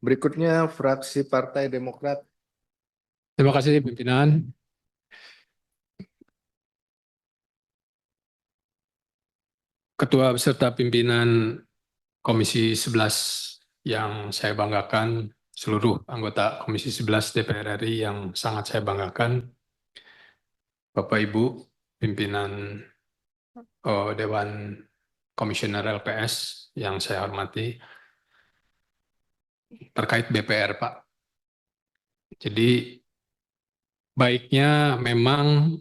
Berikutnya fraksi Partai Demokrat. Terima kasih pimpinan. Ketua beserta pimpinan Komisi 11 yang saya banggakan, seluruh anggota Komisi 11 DPR RI yang sangat saya banggakan, Bapak Ibu pimpinan Dewan Komisioner LPS yang saya hormati, terkait BPR Pak. Jadi baiknya memang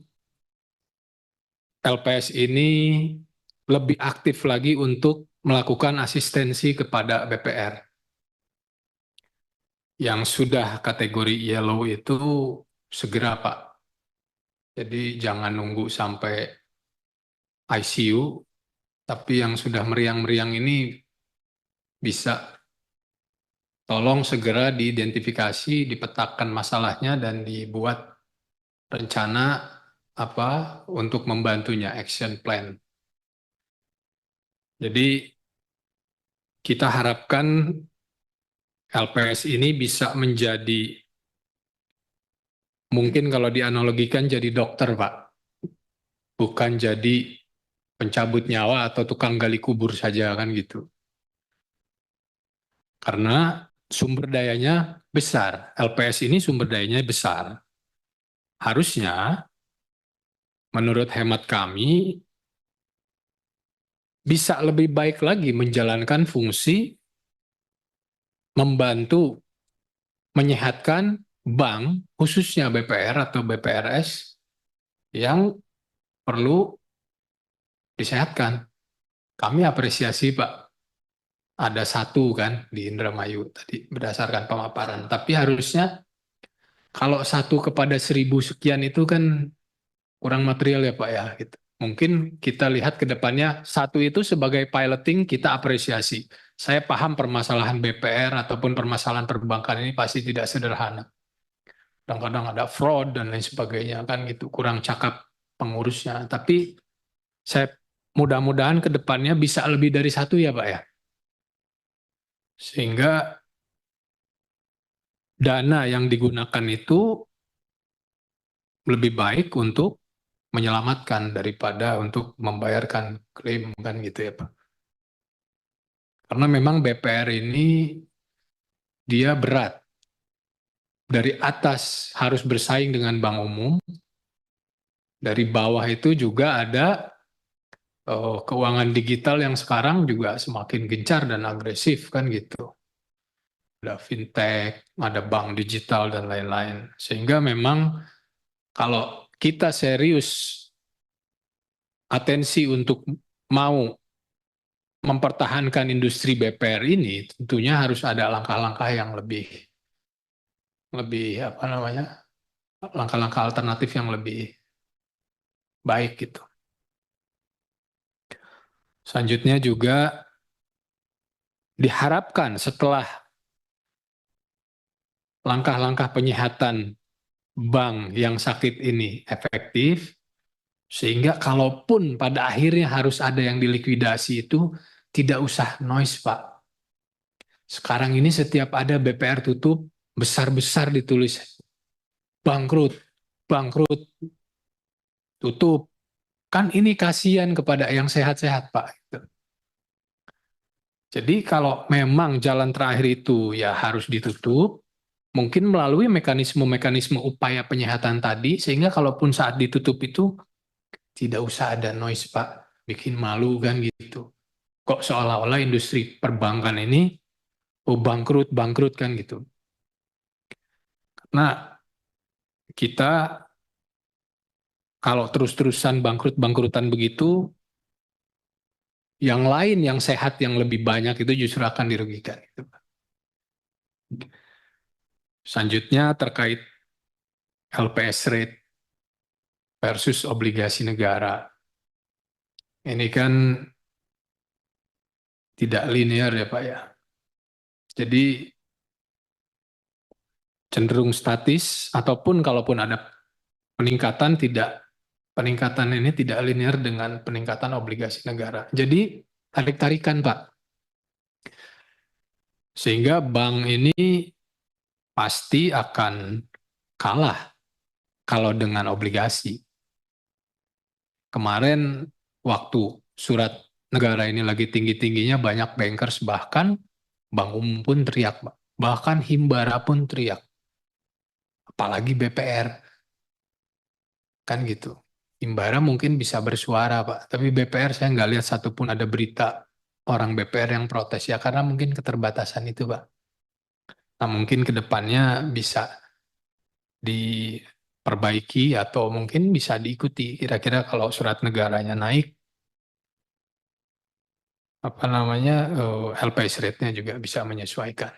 LPS ini lebih aktif lagi untuk melakukan asistensi kepada BPR. Yang sudah kategori yellow itu segera Pak. Jadi jangan nunggu sampai ICU, tapi yang sudah meriang-meriang ini bisa tolong segera diidentifikasi, dipetakan masalahnya dan dibuat rencana apa untuk membantunya, action plan. Jadi kita harapkan LPS ini bisa menjadi, mungkin kalau dianalogikan jadi dokter Pak, bukan jadi pencabut nyawa atau tukang gali kubur saja kan gitu. Karena sumber dayanya besar, LPS ini sumber dayanya besar. Harusnya, menurut hemat kami, bisa lebih baik lagi menjalankan fungsi membantu menyehatkan bank, khususnya BPR atau BPRS, yang perlu disehatkan. Kami apresiasi Pak, ada satu kan di Indramayu tadi berdasarkan pemaparan. Tapi harusnya kalau 1/1000 sekian itu kan kurang material ya Pak ya. Gitu. Mungkin kita lihat ke depannya satu itu sebagai piloting kita apresiasi. Saya paham permasalahan BPR ataupun permasalahan perbankan ini pasti tidak sederhana. Kadang-kadang ada fraud dan lain sebagainya kan gitu, kurang cakap pengurusnya. Tapi saya mudah-mudahan ke depannya bisa lebih dari satu ya Pak ya. Sehingga dana yang digunakan itu lebih baik untuk menyelamatkan daripada untuk membayarkan klaim kan gitu ya Pak. Karena memang BPR ini dia berat. Dari atas harus bersaing dengan bank umum, dari bawah itu juga ada keuangan digital yang sekarang juga semakin gencar dan agresif kan gitu. Ada fintech, ada bank digital dan lain-lain. Sehingga memang kalau kita serius atensi untuk mau mempertahankan industri BPR ini, tentunya harus ada langkah-langkah yang lebih apa namanya, langkah-langkah alternatif yang lebih baik gitu. Selanjutnya juga diharapkan setelah langkah-langkah penyehatan bank yang sakit ini efektif, sehingga kalaupun pada akhirnya harus ada yang dilikuidasi itu tidak usah noise Pak. Sekarang ini setiap ada BPR tutup, besar-besar ditulis bangkrut, bangkrut, tutup. Kan ini kasihan kepada yang sehat-sehat Pak. Jadi kalau memang jalan terakhir itu ya harus ditutup, mungkin melalui mekanisme-mekanisme upaya penyehatan tadi, sehingga kalaupun saat ditutup itu tidak usah ada noise Pak, bikin malu kan gitu. Kok seolah-olah industri perbankan ini oh bangkrut, bangkrut kan gitu. Nah, kita kalau terus-terusan bangkrut-bangkrutan begitu, yang lain yang sehat yang lebih banyak itu justru akan dirugikan. Selanjutnya terkait LPS rate versus obligasi negara. Ini kan tidak linear ya Pak ya. Jadi cenderung statis ataupun kalaupun ada peningkatan ini tidak linear dengan peningkatan obligasi negara. Jadi tarik-tarikan Pak. Sehingga bank ini pasti akan kalah kalau dengan obligasi. Kemarin waktu surat negara ini lagi tinggi-tingginya, banyak bankers, bahkan Bank Umum pun teriak, Pak. Bahkan Himbara pun teriak. Apalagi BPR, kan gitu. Himbara mungkin bisa bersuara, Pak. Tapi BPR saya nggak lihat satupun ada berita orang BPR yang protes. Ya karena mungkin keterbatasan itu, Pak. Nah mungkin ke depannya bisa diperbaiki atau mungkin bisa diikuti. Kira-kira kalau surat negaranya naik, apa namanya, LPS rate-nya juga bisa menyesuaikan.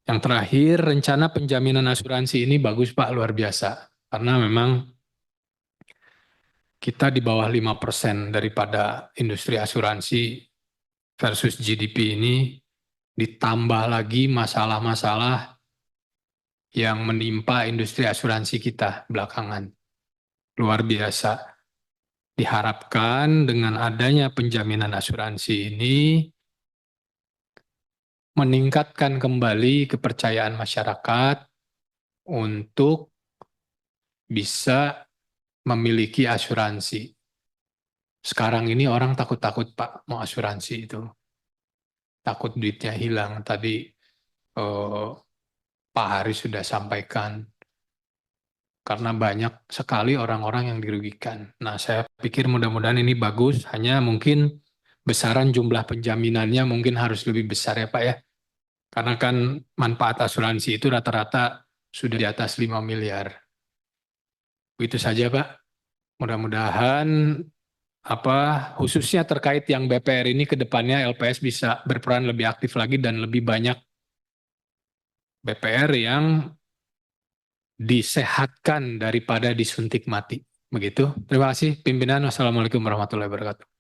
Yang terakhir, rencana penjaminan asuransi ini bagus Pak, luar biasa. Karena memang kita di bawah 5% daripada industri asuransi versus GDP ini, ditambah lagi masalah-masalah yang menimpa industri asuransi kita belakangan. Luar biasa. Diharapkan dengan adanya penjaminan asuransi ini meningkatkan kembali kepercayaan masyarakat untuk bisa memiliki asuransi. Sekarang ini orang takut-takut Pak mau asuransi itu. Takut duitnya hilang. Tadi Pak Haris sudah sampaikan. Karena banyak sekali orang-orang yang dirugikan. Nah, saya pikir mudah-mudahan ini bagus. Hanya mungkin besaran jumlah penjaminannya mungkin harus lebih besar ya Pak ya. Karena kan manfaat asuransi itu rata-rata sudah di atas 5 miliar. Itu saja Pak. Mudah-mudahan apa khususnya terkait yang BPR ini ke depannya LPS bisa berperan lebih aktif lagi dan lebih banyak BPR yang disehatkan daripada disuntik mati. Begitu. Terima kasih pimpinan. Wassalamualaikum warahmatullahi wabarakatuh.